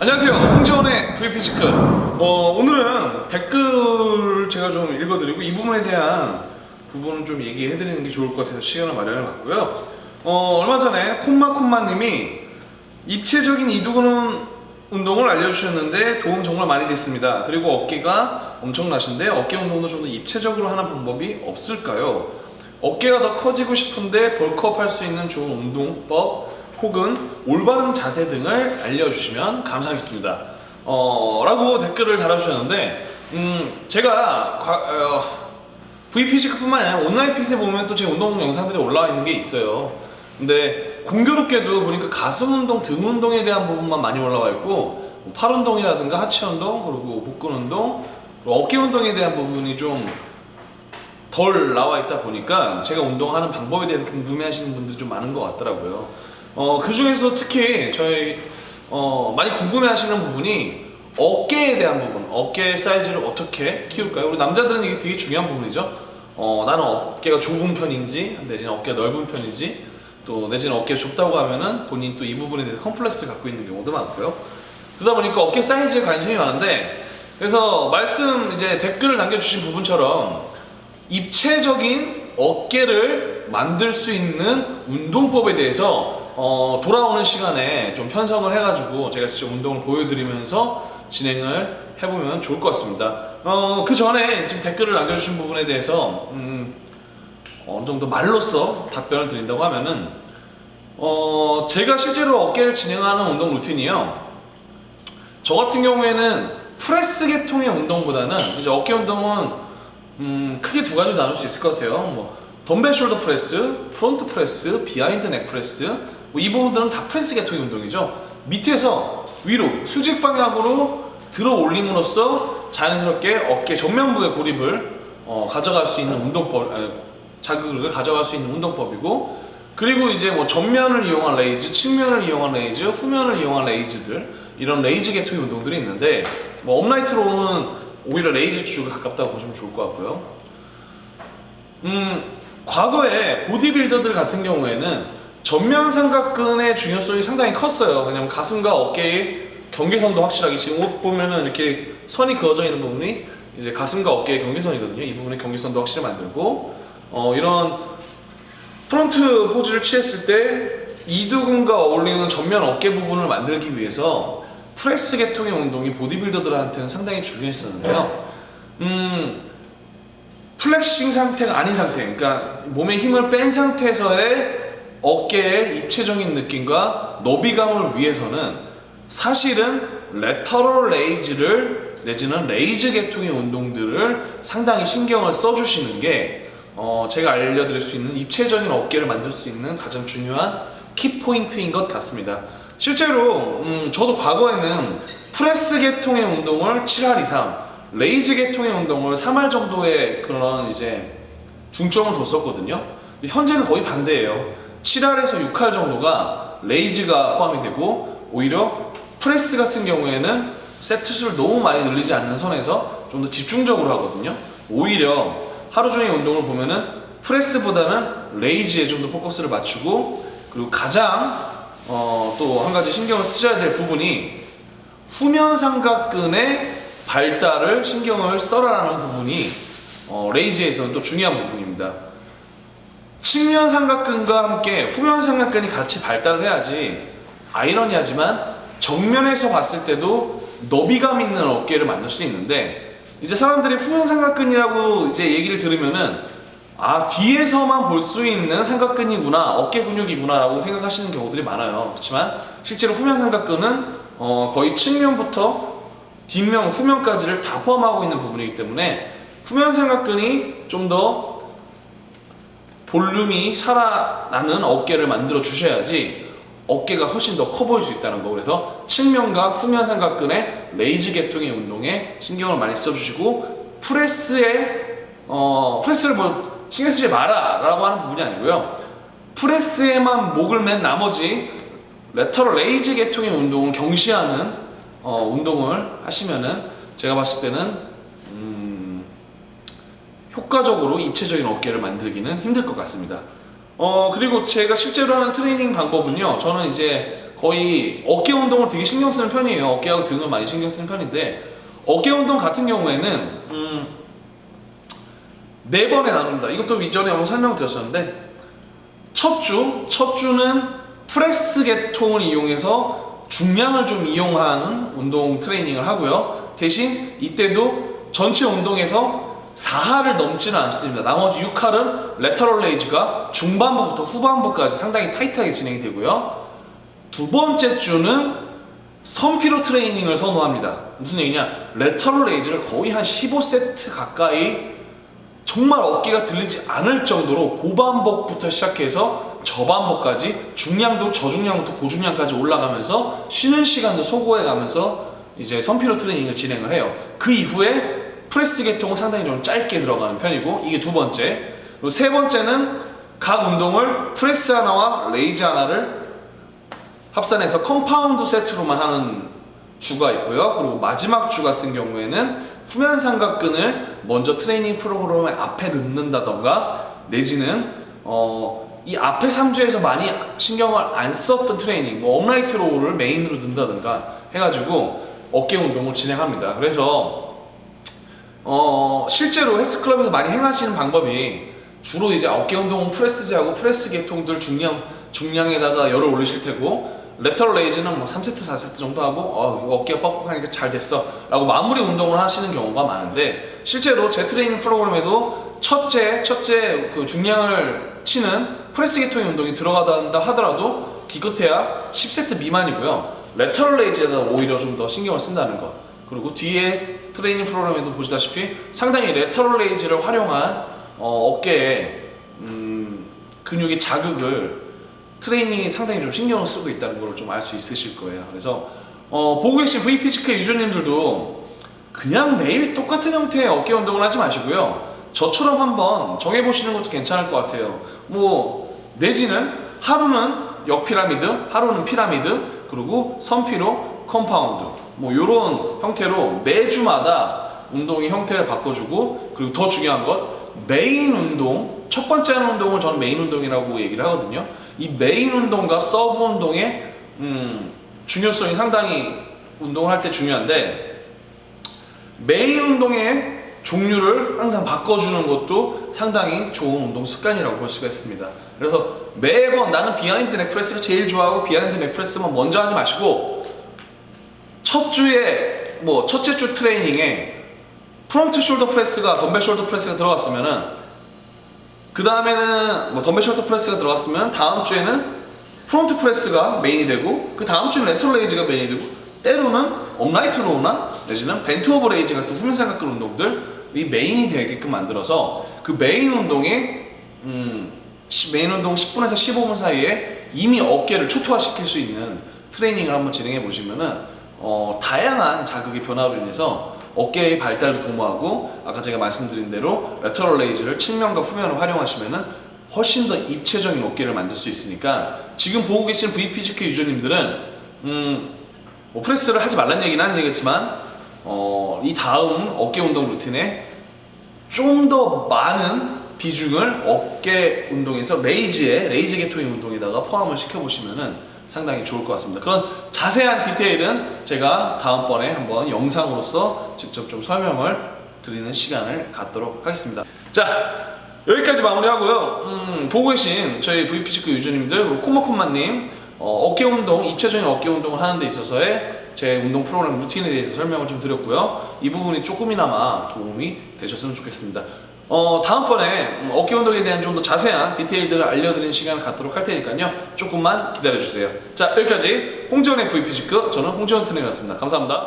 안녕하세요. 홍재원의 VP지크. 오늘은 댓글 제가 좀 읽어드리고 이 부분에 대한 부분은 좀 얘기해드리는 게 좋을 것 같아서 시간을 마련해봤고요. 얼마 전에 콤마님이 입체적인 이두근 운동을 알려주셨는데 도움 정말 많이 됐습니다. 그리고 어깨가 엄청나신데 어깨 운동도 좀 더 입체적으로 하는 방법이 없을까요? 어깨가 더 커지고 싶은데 벌크업 할 수 있는 좋은 운동법 혹은 올바른 자세 등을 알려주시면 감사하겠습니다. 라고 댓글을 달아주셨는데 제가 VP지크뿐만 아니라 온라인 핏에 보면 또 제 운동 영상들이 올라와 있는 게 있어요. 근데 공교롭게도 보니까 가슴 운동, 등 운동에 대한 부분만 많이 올라와 있고 팔 운동이라든가 하체 운동, 그리고 복근 운동, 그리고 어깨 운동에 대한 부분이 좀 덜 나와 있다 보니까 제가 운동하는 방법에 대해서 궁금해하시는 분들이 좀 많은 것 같더라고요. 그 중에서 특히 저희 많이 궁금해하시는 부분이 어깨에 대한 부분, 어깨 사이즈를 어떻게 키울까요? 우리 남자들은 이게 되게 중요한 부분이죠. 나는 어깨가 좁은 편인지, 내지는 어깨가 넓은 편인지, 또 내지는 어깨가 좁다고 하면은 본인 또 이 부분에 대해서 컴플렉스를 갖고 있는 경우도 많고요. 그러다 보니까 어깨 사이즈에 관심이 많은데, 그래서 이제 댓글을 남겨주신 부분처럼 입체적인 어깨를 만들 수 있는 운동법에 대해서 돌아오는 시간에 좀 편성을 해가지고 제가 직접 운동을 보여드리면서 진행을 해보면 좋을 것 같습니다. 그 전에 지금 댓글을 남겨주신 부분에 대해서 어느 정도 말로써 답변을 드린다고 하면은 제가 실제로 어깨를 진행하는 운동 루틴이요. 저 같은 경우에는 프레스 계통의 운동보다는 이제 어깨 운동은 크게 두 가지로 나눌 수 있을 것 같아요. 덤벨 숄더 프레스, 프론트 프레스, 비하인드 넥 프레스, 이 부분들은 다 프레스 계통의 운동이죠. 밑에서 위로 수직 방향으로 들어 올림으로써 자연스럽게 어깨 전면부의 고립을 가져갈 수 있는 운동법, 자극을 가져갈 수 있는 운동법이고, 그리고 이제 전면을 이용한 레이즈, 측면을 이용한 레이즈, 후면을 이용한 레이즈들, 이런 레이즈 계통의 운동들이 있는데 업라이트로는 오히려 레이즈 쪽에 가깝다고 보시면 좋을 것 같고요. 과거에 보디빌더들 같은 경우에는 전면 삼각근의 중요성이 상당히 컸어요. 왜냐면 가슴과 어깨의 경계선도 확실하게, 지금 옷 보면은 이렇게 선이 그어져 있는 부분이 이제 가슴과 어깨의 경계선이거든요. 이 부분의 경계선도 확실히 만들고, 이런 프론트 포즈를 취했을 때 이두근과 어울리는 전면 어깨 부분을 만들기 위해서 프레스 계통의 운동이 보디빌더들한테는 상당히 중요했었는데요. 플렉싱 상태가 아닌 상태, 그러니까 몸에 힘을 뺀 상태에서의 어깨의 입체적인 느낌과 너비감을 위해서는 사실은 레터럴 레이즈를 내지는 레이즈 계통의 운동들을 상당히 신경을 써주시는 게 제가 알려드릴 수 있는 입체적인 어깨를 만들 수 있는 가장 중요한 키포인트인 것 같습니다. 실제로 저도 과거에는 프레스 계통의 운동을 7할 이상, 레이즈 계통의 운동을 3할 정도의 그런 이제 중점을 뒀었거든요. 근데 현재는 거의 반대예요. 7할에서 6할 정도가 레이즈가 포함이 되고, 오히려 프레스 같은 경우에는 세트 수를 너무 많이 늘리지 않는 선에서 좀 더 집중적으로 하거든요. 오히려 하루 종일 운동을 보면은 프레스보다는 레이즈에 좀 더 포커스를 맞추고, 그리고 가장 또 한 가지 신경을 쓰셔야 될 부분이 후면 삼각근의 발달을 신경을 써라라는 부분이 레이즈에서는 또 중요한 부분입니다. 측면 삼각근과 함께 후면 삼각근이 같이 발달을 해야지, 아이러니하지만 정면에서 봤을 때도 너비감 있는 어깨를 만들 수 있는데, 이제 사람들이 후면 삼각근이라고 이제 얘기를 들으면은 뒤에서만 볼 수 있는 삼각근이구나, 어깨 근육이구나 라고 생각하시는 경우들이 많아요. 그렇지만 실제로 후면 삼각근은 거의 측면부터 뒷면, 후면까지를 다 포함하고 있는 부분이기 때문에 후면 삼각근이 좀 더 볼륨이 살아나는 어깨를 만들어 주셔야지 어깨가 훨씬 더 커 보일 수 있다는 거. 그래서 측면과 후면 삼각근의 레이즈 계통의 운동에 신경을 많이 써주시고, 프레스를 신경 쓰지 마라 라고 하는 부분이 아니고요. 프레스에만 목을 맨 나머지 레터럴 레이즈 계통의 운동을 경시하는 운동을 하시면은 제가 봤을 때는 효과적으로 입체적인 어깨를 만들기는 힘들 것 같습니다. 그리고 제가 실제로 하는 트레이닝 방법은요, 저는 이제 거의 어깨 운동을 되게 신경 쓰는 편이에요. 어깨하고 등을 많이 신경 쓰는 편인데, 어깨 운동 같은 경우에는 4번에 나눕니다. 이것도 이전에 한번 설명드렸었는데, 첫 주는 프레스 계통을 이용해서 중량을 좀 이용하는 운동 트레이닝을 하고요. 대신 이때도 전체 운동에서 4할을 넘지는 않습니다. 나머지 6할은 레터럴 레이즈가 중반부부터 후반부까지 상당히 타이트하게 진행이 되고요. 두 번째 주는 선피로 트레이닝을 선호합니다. 무슨 얘기냐? 레터럴 레이즈를 거의 한 15세트 가까이 정말 어깨가 들리지 않을 정도로 고반복부터 시작해서 저반복까지 중량도 저중량부터 고중량까지 올라가면서 쉬는 시간도 소거해 가면서 이제 선피로 트레이닝을 진행을 해요. 그 이후에 프레스 계통은 상당히 좀 짧게 들어가는 편이고, 이게 두 번째. 그리고 세 번째는 각 운동을 프레스 하나와 레이즈 하나를 합산해서 컴파운드 세트로만 하는 주가 있고요. 그리고 마지막 주 같은 경우에는 후면 삼각근을 먼저 트레이닝 프로그램의 앞에 넣는다던가, 내지는 이 앞에 3주에서 많이 신경을 안 썼던 트레이닝, 뭐 업라이트 로우를 메인으로 넣는다던가 해가지고 어깨 운동을 진행합니다. 그래서 실제로 헬스클럽에서 많이 행하시는 방법이 주로 이제 어깨 운동은 프레스제하고 프레스 계통들 중량에다가 열을 올리실 테고, 레터럴 레이즈는 뭐 3세트, 4세트 정도 하고 이거 어깨가 뻑뻑하니까 잘 됐어 라고 마무리 운동을 하시는 경우가 많은데, 실제로 제 트레이닝 프로그램에도 첫째 그 중량을 치는 프레스 계통의 운동이 들어가다 하더라도 기껏해야 10세트 미만이고요. 레터럴 레이즈에다 오히려 좀 더 신경을 쓴다는 것. 그리고 뒤에 트레이닝 프로그램에도 보시다시피 상당히 레터럴 레이즈를 활용한 어깨에 근육의 자극을 트레이닝에 상당히 좀 신경을 쓰고 있다는 걸 좀 알 수 있으실 거예요. 그래서 보고 계신 V피지크 유저님들도 그냥 매일 똑같은 형태의 어깨 운동을 하지 마시고요. 저처럼 한번 정해보시는 것도 괜찮을 것 같아요. 뭐 내지는 하루는 역피라미드, 하루는 피라미드, 그리고 선피로, 컴파운드, 뭐 이런 형태로 매주마다 운동의 형태를 바꿔주고, 그리고 더 중요한 것, 메인 운동, 첫 번째 하는 운동을 저는 메인 운동이라고 얘기를 하거든요. 이 메인 운동과 서브 운동의 중요성이 상당히 운동을 할 때 중요한데, 메인 운동의 종류를 항상 바꿔주는 것도 상당히 좋은 운동 습관이라고 볼 수가 있습니다. 그래서 매번 나는 비하인드 넥프레스를 제일 좋아하고 비하인드 넥프레스만 먼저 하지 마시고, 첫째 주 트레이닝에 프론트 숄더 프레스가 덤벨 숄더 프레스가 들어갔으면은, 그 다음에는 뭐 덤벨 숄더 프레스가 들어갔으면 다음 주에는 프론트 프레스가 메인이 되고, 그 다음 주에는 레터럴 레이즈가 메인이 되고, 때로는 업라이트 로우나 내지는 벤트 오버 레이즈 같은 후면 삼각근 운동들이 메인이 되게끔 만들어서 그 메인 운동에 메인 운동 10분에서 15분 사이에 이미 어깨를 초토화시킬 수 있는 트레이닝을 한번 진행해 보시면은 다양한 자극의 변화로 인해서 어깨의 발달도 도모하고, 아까 제가 말씀드린 대로 레터럴 레이즈를 측면과 후면을 활용하시면은 훨씬 더 입체적인 어깨를 만들 수 있으니까, 지금 보고 계신 V피지크 유저님들은 뭐 프레스를 하지 말란 얘기는 아니겠지만 이 다음 어깨 운동 루틴에 좀 더 많은 비중을 어깨 운동에서 레이즈 계통의 운동에다가 포함을 시켜보시면은 상당히 좋을 것 같습니다. 그런 자세한 디테일은 제가 다음번에 한번 영상으로서 직접 좀 설명을 드리는 시간을 갖도록 하겠습니다. 자, 여기까지 마무리하고요. 보고 계신 저희 V피지크 유저님들, 코모콤마님, 어깨 운동, 입체적인 어깨 운동을 하는 데 있어서의 제 운동 프로그램 루틴에 대해서 설명을 좀 드렸고요. 이 부분이 조금이나마 도움이 되셨으면 좋겠습니다. 다음번에 어깨 운동에 대한 좀 더 자세한 디테일들을 알려드리는 시간을 갖도록 할 테니까요. 조금만 기다려주세요. 자, 여기까지 홍지원의 V피지크, 저는 홍지원 트레이너였습니다. 감사합니다.